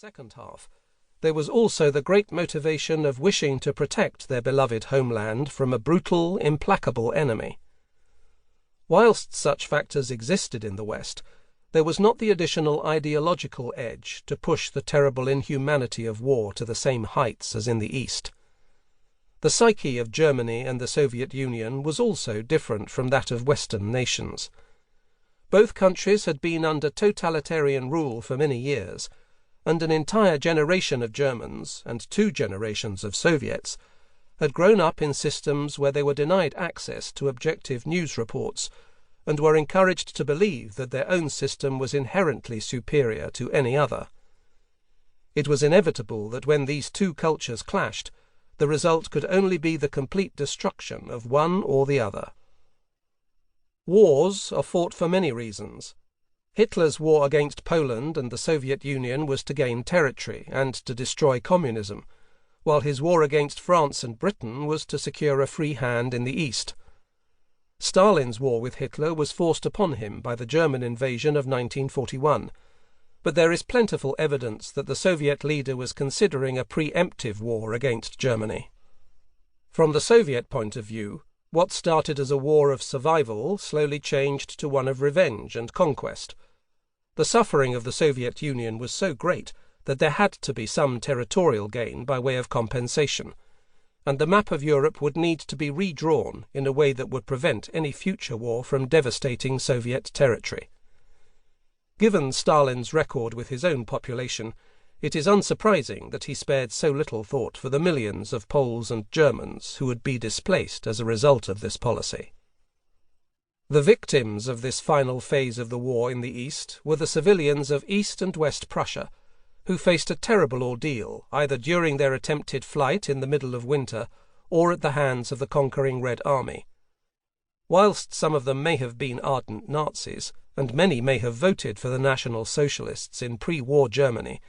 second half, there was also the great motivation of wishing to protect their beloved homeland from a brutal, implacable enemy. Whilst such factors existed in the West, there was not the additional ideological edge to push the terrible inhumanity of war to the same heights as in the East. The psyche of Germany and the Soviet Union was also different from that of Western nations. Both countries had been under totalitarian rule for many years, and an entire generation of Germans and 2 generations of Soviets had grown up in systems where they were denied access to objective news reports and were encouraged to believe that their own system was inherently superior to any other. It was inevitable that when these 2 cultures clashed, the result could only be the complete destruction of one or the other. Wars are fought for many reasons. Hitler's war against Poland and the Soviet Union was to gain territory and to destroy communism, while his war against France and Britain was to secure a free hand in the East. Stalin's war with Hitler was forced upon him by the German invasion of 1941, but there is plentiful evidence that the Soviet leader was considering a preemptive war against Germany. From the Soviet point of view, what started as a war of survival slowly changed to one of revenge and conquest. The suffering of the Soviet Union was so great that there had to be some territorial gain by way of compensation, and the map of Europe would need to be redrawn in a way that would prevent any future war from devastating Soviet territory. Given Stalin's record with his own population, it is unsurprising that he spared so little thought for the millions of Poles and Germans who would be displaced as a result of this policy. The victims of this final phase of the war in the East were the civilians of East and West Prussia, who faced a terrible ordeal either during their attempted flight in the middle of winter or at the hands of the conquering Red Army. Whilst some of them may have been ardent Nazis, and many may have voted for the National Socialists in pre-war Germany,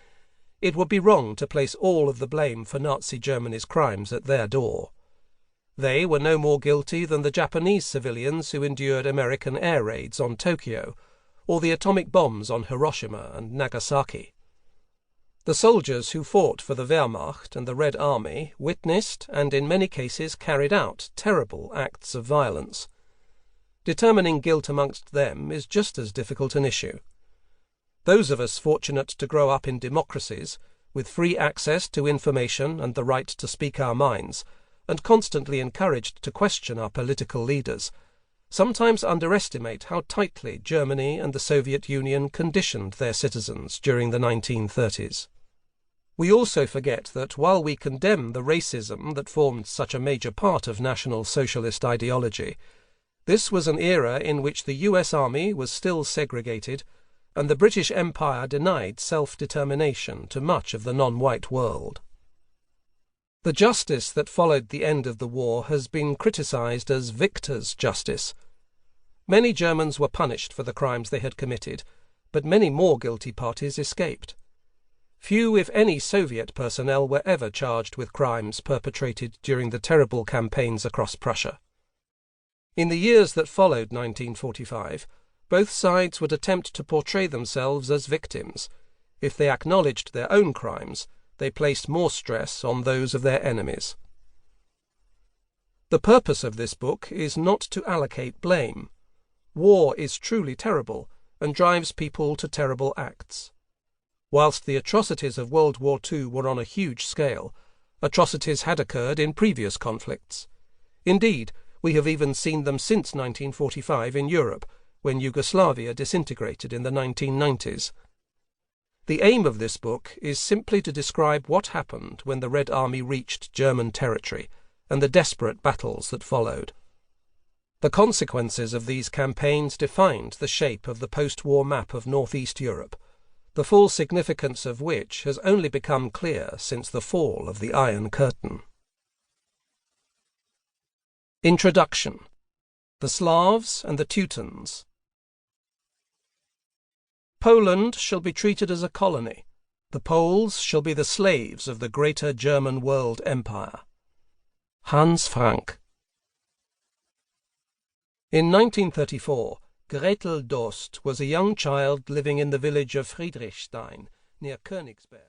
it would be wrong to place all of the blame for Nazi Germany's crimes at their door. They were no more guilty than the Japanese civilians who endured American air raids on Tokyo, or the atomic bombs on Hiroshima and Nagasaki. The soldiers who fought for the Wehrmacht and the Red Army witnessed and in many cases carried out terrible acts of violence. Determining guilt amongst them is just as difficult an issue. Those of us fortunate to grow up in democracies, with free access to information and the right to speak our minds, and constantly encouraged to question our political leaders, sometimes underestimate how tightly Germany and the Soviet Union conditioned their citizens during the 1930s. We also forget that while we condemn the racism that formed such a major part of National Socialist ideology, this was an era in which the US Army was still segregated, and the British Empire denied self-determination to much of the non-white world. The justice that followed the end of the war has been criticized as victor's justice. Many Germans were punished for the crimes they had committed, but many more guilty parties escaped. Few, if any, Soviet personnel were ever charged with crimes perpetrated during the terrible campaigns across Prussia. In the years that followed 1945, both sides would attempt to portray themselves as victims. If they acknowledged their own crimes, they placed more stress on those of their enemies. The purpose of this book is not to allocate blame. War is truly terrible and drives people to terrible acts. Whilst the atrocities of World War II were on a huge scale, atrocities had occurred in previous conflicts. Indeed, we have even seen them since 1945 in Europe, when Yugoslavia disintegrated in the 1990s. The aim of this book is simply to describe what happened when the Red Army reached German territory and the desperate battles that followed. The consequences of these campaigns defined the shape of the post-war map of northeast Europe, the full significance of which has only become clear since the fall of the Iron Curtain. Introduction. The Slavs and the Teutons. Poland shall be treated as a colony. The Poles shall be the slaves of the greater German world empire. Hans Frank. In 1934, Gretel Dost was a young child living in the village of Friedrichstein, near Königsberg.